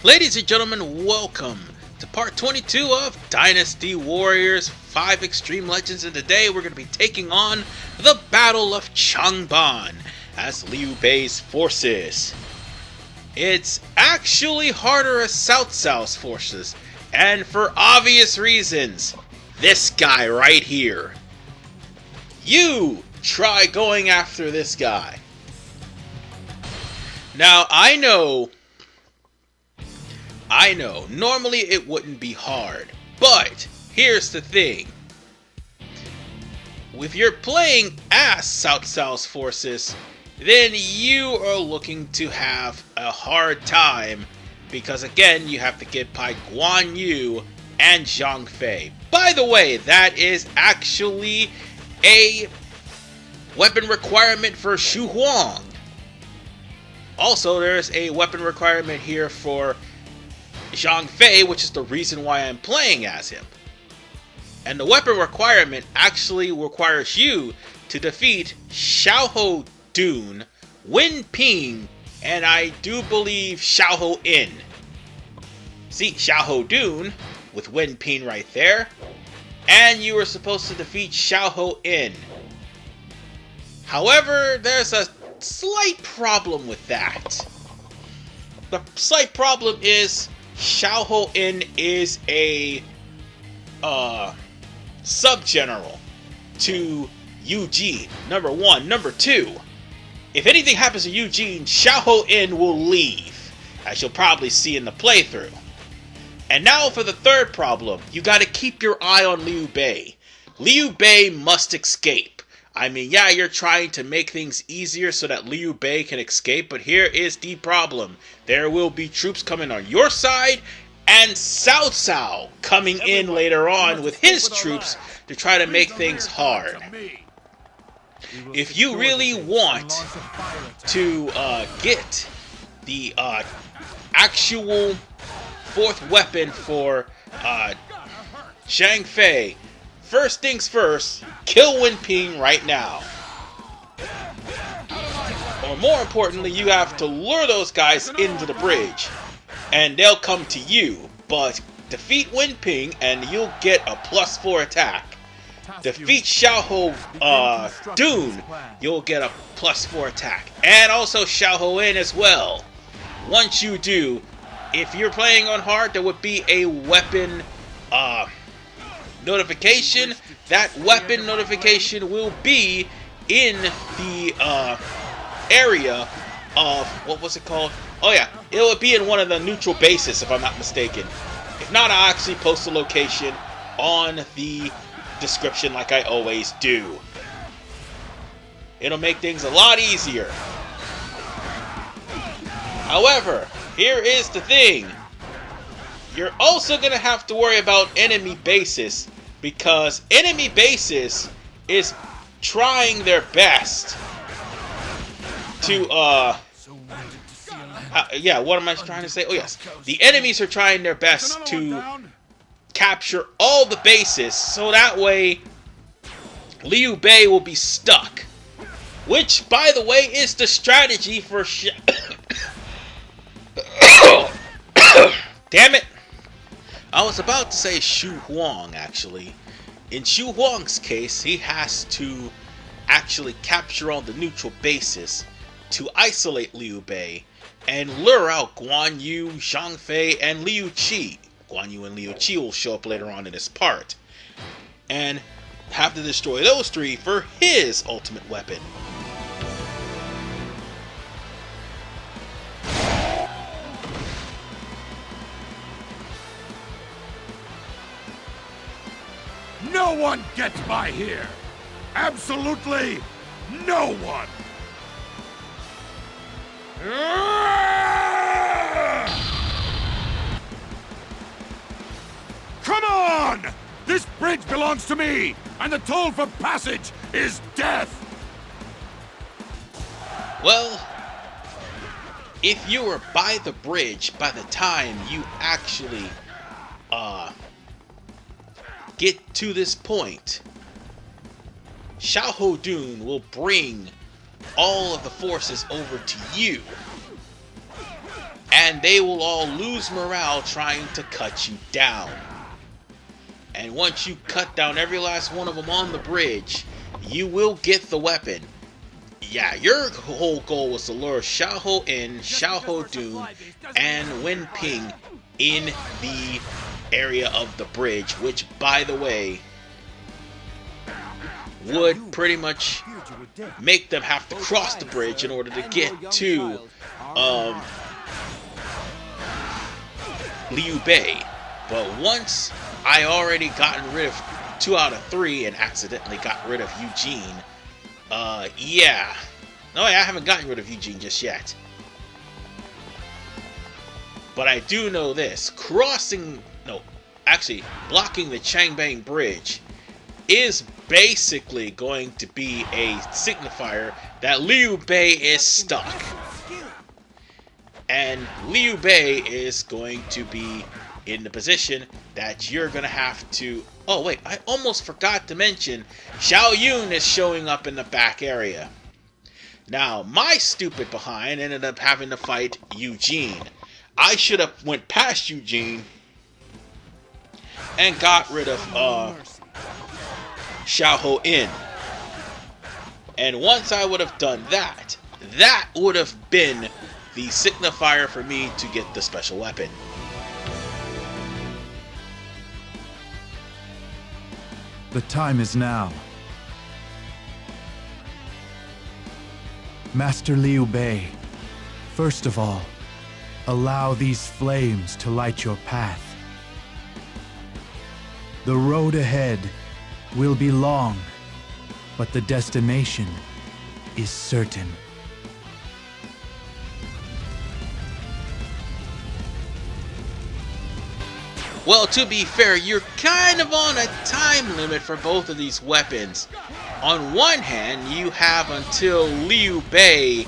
Ladies and gentlemen, welcome to part 22 of Dynasty Warriors 5 Extreme Legends, and today we're going to be taking on the Battle of Chang Ban as Liu Bei's forces. It's actually harder as Cao Cao's forces, and for obvious reasons. This guy right here. You try going after this guy. Now, I know, normally it wouldn't be hard, but here's the thing. If you're playing as Cao Cao's forces, then you are looking to have a hard time, because again, you have to get by Guan Yu and Zhang Fei. By the way, that is actually a weapon requirement for Huang. Also, there's a weapon requirement here for Zhang Fei, which is the reason why I'm playing as him. And the weapon requirement actually requires you to defeat Xiahou Dun, Wen Ping, and I do believe Xiahou Dun. See, Xiahou Dun with Wen Ping right there. And you were supposed to defeat Xiahou Dun. However, there's a slight problem with that. The slight problem is Xiahou Dun is a sub-general to Yu Jin, number one. Number two, if anything happens to Yu Jin, Xiahou Dun will leave, as you'll probably see in the playthrough. And now for the third problem, you gotta keep your eye on Liu Bei. Liu Bei must escape. I mean, yeah, you're trying to make things easier so that Liu Bei can escape, but here is the problem. There will be troops coming on your side, and Cao Cao coming in later on with his troops to try to make things hard. If you really want to get the actual fourth weapon for Zhang Fei, first things first, kill Wen Ping right now. Or more importantly, you have to lure those guys into the bridge, and they'll come to you. But defeat Wen Ping and you'll get a +4 attack. Defeat Xiahou Dun, you'll get a +4 attack. And also Xiahou Dun as well. Once you do, if you're playing on hard, there would be a weapon notification. That weapon notification will be in the area of, what was it called? Oh yeah, it will be in one of the neutral bases, if I'm not mistaken. If not, I'll actually post the location on the description like I always do. It'll make things a lot easier. However, here is the thing. You're also going to have to worry about enemy bases, because enemy bases is trying their best to, yeah, what am I trying to say? Oh yes, the enemies are trying their best to capture all the bases, so that way Liu Bei will be stuck. Which, by the way, is the strategy for damn it! I was about to say Huang, actually. In Huang's case, he has to actually capture all the neutral bases to isolate Liu Bei and lure out Guan Yu, Zhang Fei, and Liu Qi. Guan Yu and Liu Qi will show up later on in this part. And have to destroy those three for his ultimate weapon. No one gets by here! Absolutely no one! Come on! This bridge belongs to me, and the toll for passage is death! Well, if you were by the bridge by the time you actually get to this point, Xiahou Dun will bring all of the forces over to you. and they will all lose morale trying to cut you down. And once you cut down every last one of them on the bridge, you will get the weapon. Yeah, your whole goal was to lure Xiahou in, Xiahou Dun, and Wen Ping in the area of the bridge, which, by the way, would pretty much make them have to cross the bridge in order to get to Liu Bei. But once I already gotten rid of 2 out of 3 and accidentally got rid of Yu Jin, yeah. No, I haven't gotten rid of Yu Jin just yet. But I do know this. Blocking the Chang Ban bridge is basically going to be a signifier that Liu Bei is stuck. And Liu Bei is going to be in the position that you're going to have to... Oh, wait, I almost forgot to mention Xiahou Dun is showing up in the back area. Now, my stupid behind ended up having to fight Yu Jin. I should have went past Yu Jin and got rid of Xiahou Dun. And once I would have done that, that would have been the signifier for me to get the special weapon. The time is now. Master Liu Bei, first of all, allow these flames to light your path. The road ahead will be long, but the destination is certain. Well, to be fair, you're kind of on a time limit for both of these weapons. On one hand, you have until Liu Bei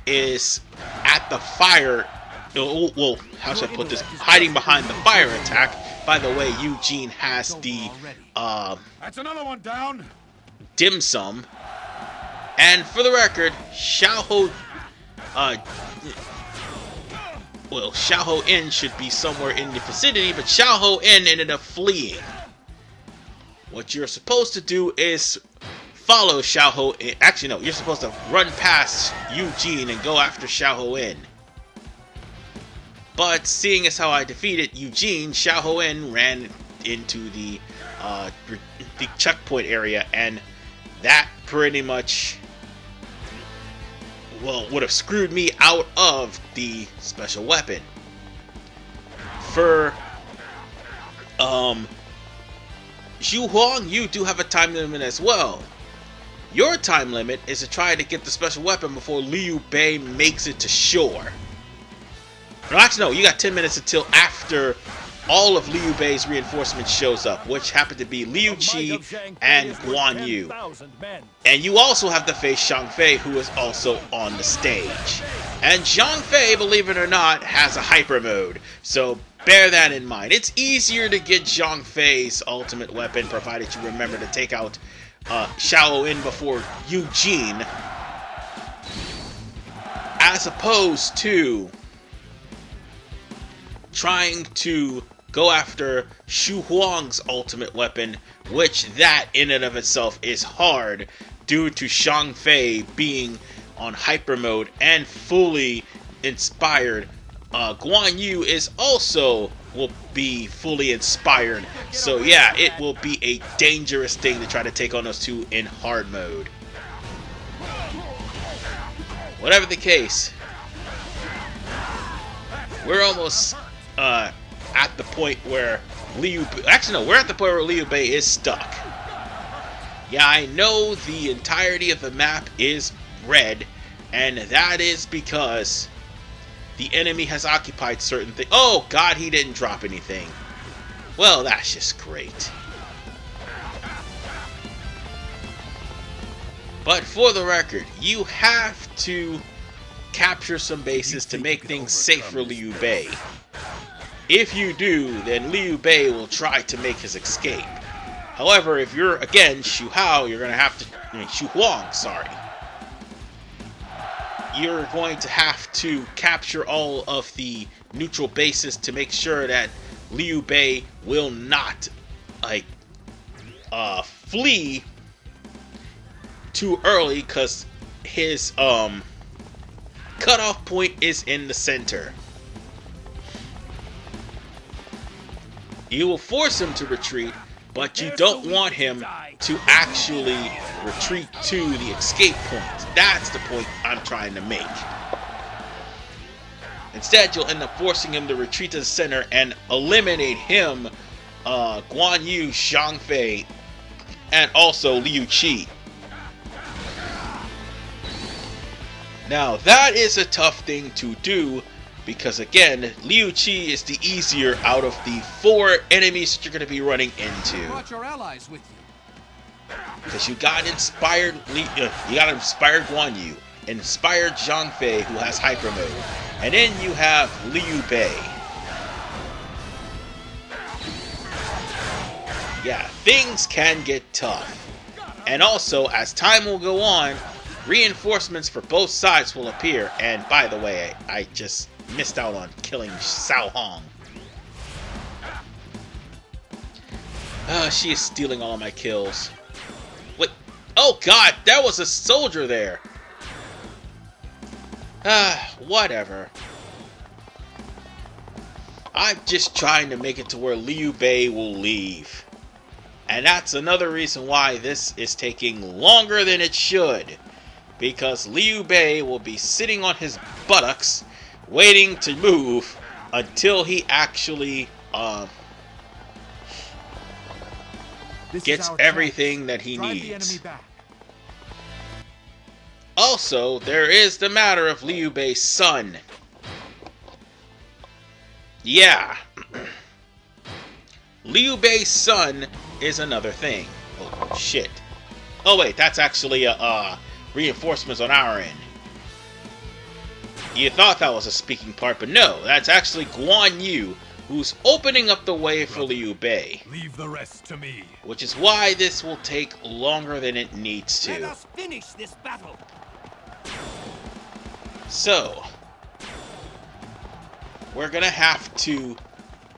is at the fire... Well, how should I put this? Hiding behind the fire attack. By the way, Yu Jin has the That's another one down. dim sum. And for the record, Xiahou Dun should be somewhere in the vicinity, but Xiahou Dun ended up fleeing. What you're supposed to do is follow Xiahou Dun. Actually, no, you're supposed to run past Yu Jin and go after Xiahou Dun. But seeing as how I defeated Yu Jin, Xiahou Dun ran into the checkpoint area, and that pretty much, well, would have screwed me out of the special weapon. For Huang, you do have a time limit as well. Your time limit is to try to get the special weapon before Liu Bei makes it to shore. No, actually, no, you got 10 minutes until after all of Liu Bei's reinforcements shows up, which happened to be Liu Qi and Guan Yu. And you also have to face Zhang Fei, who is also on the stage. And Zhang Fei, believe it or not, has a hyper mode, so bear that in mind. It's easier to get Zhang Fei's ultimate weapon, provided you remember to take out Xiahou Dun before Yu Jin, as opposed to trying to go after Xu Huang's ultimate weapon, which that in and of itself is hard due to Zhang Fei being on hyper mode and fully inspired. Guan Yu is also will be fully inspired, so yeah, it will be a dangerous thing to try to take on those two in hard mode. Whatever the case, we're almost at the point where we're at the point where Liu Bei is stuck. Yeah, I know the entirety of the map is red, and that is because the enemy has occupied certain things. Oh god, he didn't drop anything. Well, that's just great. But for the record, you have to capture some bases to make things safe for Liu Bei. If you do, then Liu Bei will try to make his escape. However, if you're, again, Xu Huang, you're going to have to... Xu Huang, sorry. you're going to have to capture all of the neutral bases to make sure that Liu Bei will not like flee too early, because his cutoff point is in the center. You will force him to retreat, but you don't want him to actually retreat to the escape point. That's the point I'm trying to make. Instead, you'll end up forcing him to retreat to the center and eliminate him, Guan Yu, Zhang Fei, and also Liu Qi. Now, that is a tough thing to do, because again, Liu Qi is the easier out of the 4 enemies that you're going to be running into. Brought your allies with you. Because you got inspired Guan Yu, inspired Zhang Fei, who has hyper mode, and then you have Liu Bei. Yeah, things can get tough. And also, as time will go on, reinforcements for both sides will appear. And by the way, I just missed out on killing Huang. She is stealing all of my kills. Wait, oh god, there was a soldier there. Whatever. I'm just trying to make it to where Liu Bei will leave. And that's another reason why this is taking longer than it should. Because Liu Bei will be sitting on his buttocks, waiting to move until he actually gets everything that he needs. Also, there is the matter of Liu Bei's son. Yeah. Liu Bei's son is another thing. Oh, shit. Oh, wait, that's actually reinforcements on our end. You thought that was a speaking part, but no, that's actually Guan Yu, who's opening up the way for Liu Bei. Leave the rest to me. Which is why this will take longer than it needs to. Let us finish this battle. So, we're gonna have to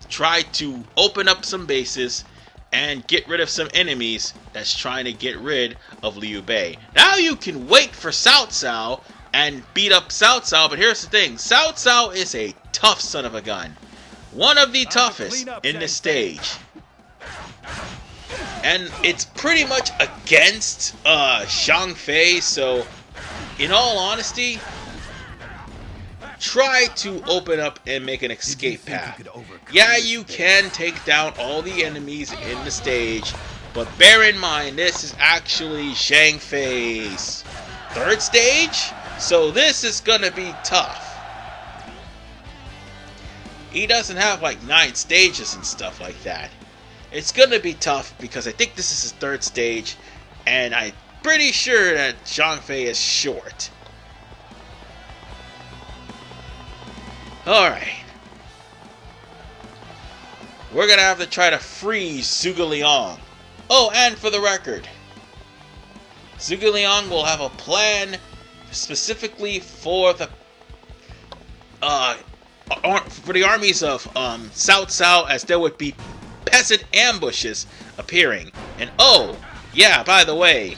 try to open up some bases and get rid of some enemies that's trying to get rid of Liu Bei. Now you can wait for Cao Cao and beat up Cao Cao, but here's the thing. Cao Cao is a tough son of a gun. One of the toughest in this stage. And it's pretty much against Zhang Fei, so in all honesty, try to open up and make an escape path. Yeah, you can take down all the enemies in the stage, but bear in mind, this is actually Zhang Fei's 3rd stage, so this is gonna be tough. He doesn't have like 9 stages and stuff like that. It's gonna be tough because I think this is his 3rd stage, and I'm pretty sure that Zhang Fei is short. Alright. We're gonna have to try to freeze Zhuge Liang. Oh, and for the record, Zhuge Liang will have a plan specifically for the armies of Cao Cao, as there would be peasant ambushes appearing. And oh, yeah, by the way,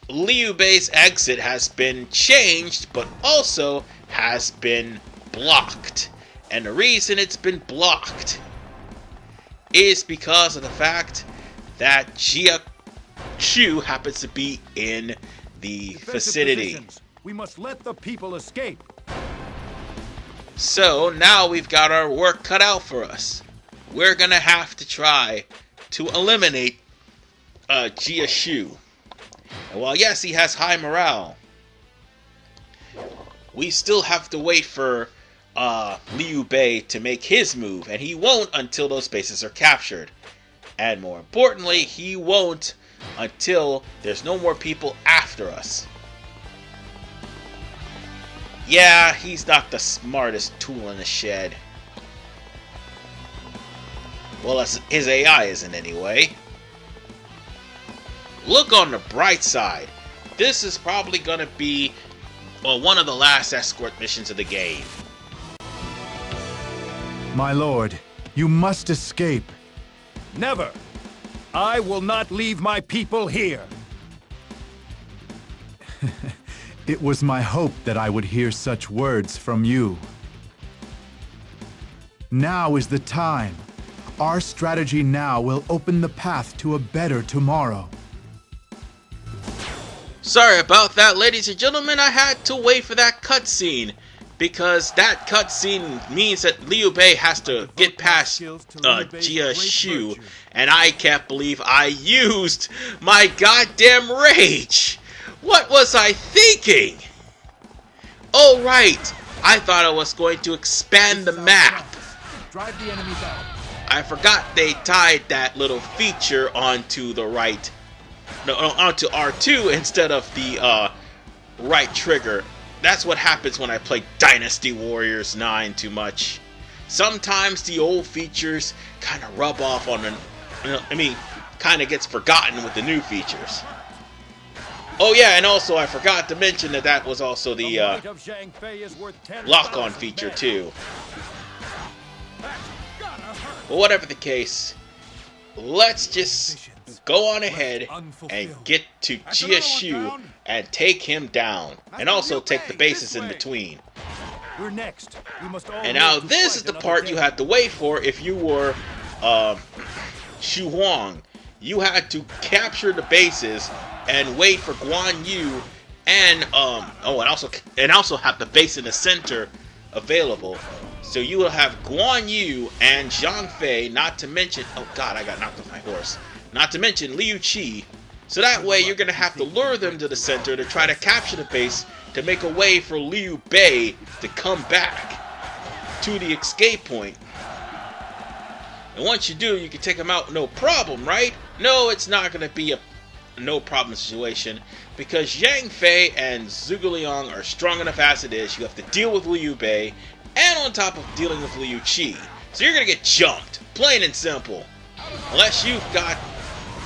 Liu Bei's exit has been changed, but also has been blocked. And the reason it's been blocked is because of the fact that Xiahou happens to be in the vicinity. We must let the people escape. So now we've got our work cut out for us. We're gonna have to try to eliminate Xiahou. And while yes, he has high morale, we still have to wait for Liu Bei to make his move, and he won't until those bases are captured. And more importantly, he won't until there's no more people after us. Yeah, he's not the smartest tool in the shed. Well, his AI isn't anyway. Look on the bright side. This is probably going to be well, one of the last escort missions of the game. My lord, you must escape. Never! I will not leave my people here! It was my hope that I would hear such words from you. Now is the time. Our strategy now will open the path to a better tomorrow. Sorry about that, ladies and gentlemen. I had to wait for that cutscene, because that cutscene means that Liu Bei has to get past Xiahou, and I can't believe I used my goddamn rage. What was I thinking? Oh right, I thought I was going to expand the map. Drive the enemies out. I forgot they tied that little feature onto the right, onto R2 instead of the right trigger. That's what happens when I play Dynasty Warriors 9 too much. Sometimes the old features kind of rub off on kind of gets forgotten with the new features. Oh yeah, and also I forgot to mention that that was also the lock-on feature too. But whatever the case, let's just go on ahead and get to Xiahou and take him down, and also take the bases in between. We're next. We must all And now this is the part you had to wait for if you were Huang. You had to capture the bases and wait for Guan Yu and also have the base in the center available. So you will have Guan Yu and Zhang Fei, not to mention, oh god, I got knocked off my horse. Not to mention Liu Qi. So that way you're going to have to lure them to the center to try to capture the base to make a way for Liu Bei to come back to the escape point. And once you do, you can take him out no problem, right? No, it's not going to be a no problem situation, because Zhang Fei and Zhuge Liang are strong enough as it is. You have to deal with Liu Bei, and on top of dealing with Liu Qi. So you're going to get jumped, plain and simple. Unless you've got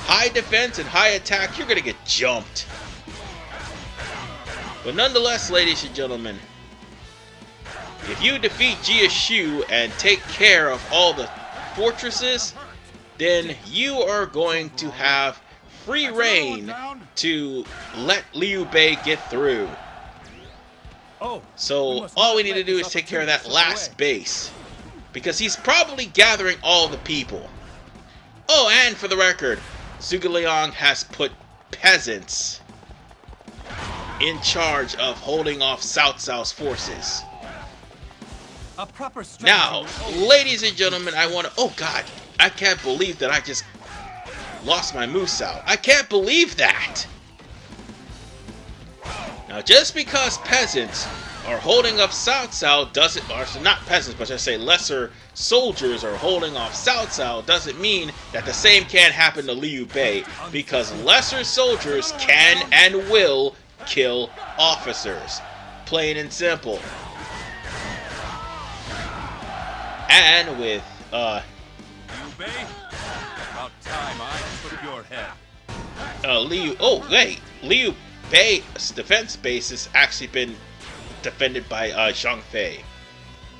high defense and high attack, you're going to get jumped. But nonetheless, ladies and gentlemen, if you defeat Xiahou and take care of all the fortresses, then you are going to have free reign to let Liu Bei get through. So all we need to do is take care of that last base, because he's probably gathering all the people. Oh, and for the record, Zhuge Liang has put peasants in charge of holding off Cao Cao's forces. Now, ladies and gentlemen, I want to... Oh god, I can't believe that I just lost my Musou. I can't believe that! Now, just because peasants are holding up Cao Cao doesn't... Or not peasants, but I say lesser soldiers are holding off Cao Cao doesn't mean that the same can't happen to Liu Bei, because lesser soldiers can and will kill officers. Plain and simple. And with, Liu Bei? About time I took your head. Liu Bei's defense base has actually been defended by Zhang Fei.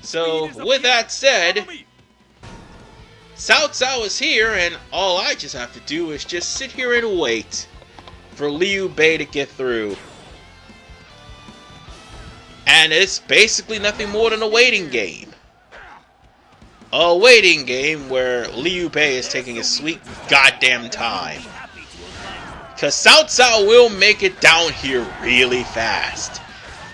So, with that said, Cao Cao is here, and all I just have to do is just sit here and wait for Liu Bei to get through. And it's basically nothing more than a waiting game. A waiting game where Liu Bei is taking his sweet goddamn time. Because Cao Cao will make it down here really fast.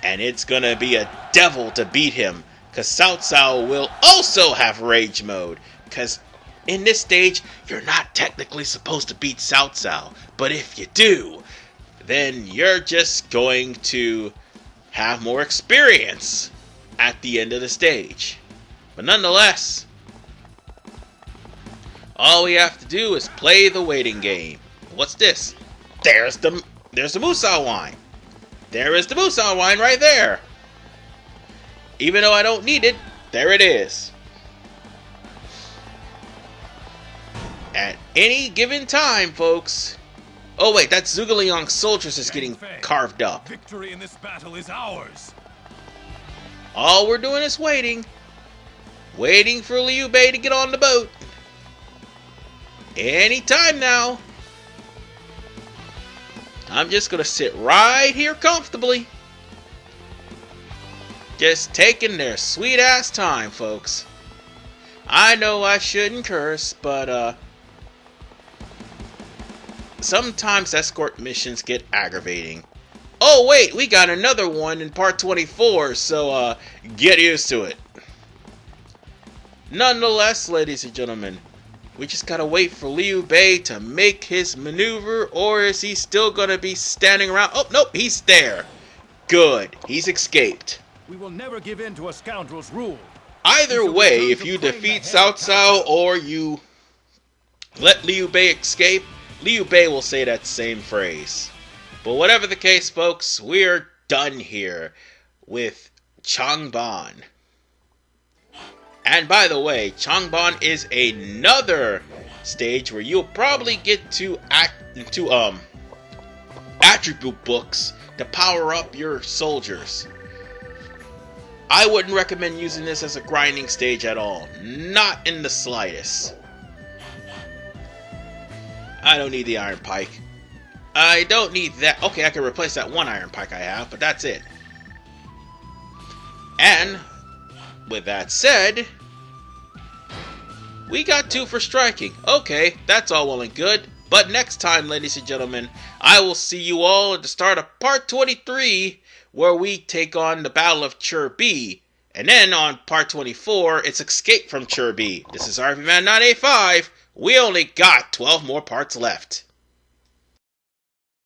And it's gonna be a devil to beat him. Because Cao Cao will also have rage mode. Because in this stage, you're not technically supposed to beat Cao Cao. But if you do, then you're just going to have more experience at the end of the stage. But nonetheless, all we have to do is play the waiting game. What's this? There's the Musou Wine. There is the Musou Wine right there. Even though I don't need it, there it is. At any given time, folks, Oh wait, that's Zhuge Liang's soldiers is Zhang getting Fei, carved up. Victory in this battle is ours. All we're doing is waiting. Waiting for Liu Bei to get on the boat. Anytime now. I'm just gonna sit right here comfortably. Just taking their sweet ass time, folks. I know I shouldn't curse, but sometimes escort missions get aggravating. Oh wait, we got another one in part 24, so get used to it. Nonetheless, ladies and gentlemen, we just gotta wait for Liu Bei to make his maneuver, or is he still gonna be standing around? Oh, nope, he's there. Good, he's escaped. We will never give in to a scoundrel's rule. Either way, if you defeat Cao Cao or you let Liu Bei escape, Liu Bei will say that same phrase. But whatever the case, folks, we're done here with Chang Ban. And by the way, Chang Ban is another stage where you'll probably get to attribute books to power up your soldiers. I wouldn't recommend using this as a grinding stage at all. Not in the slightest. I don't need the iron pike. I don't need that. Okay, I can replace that one iron pike I have, but that's it. And with that said, we got 2 for striking. Okay, that's all well and good. But next time, ladies and gentlemen, I will see you all at the start of part 23, where we take on the Battle of Chang Ban. And then on part 24, it's Escape from Chang Ban. This is RVMan985. We only got 12 more parts left.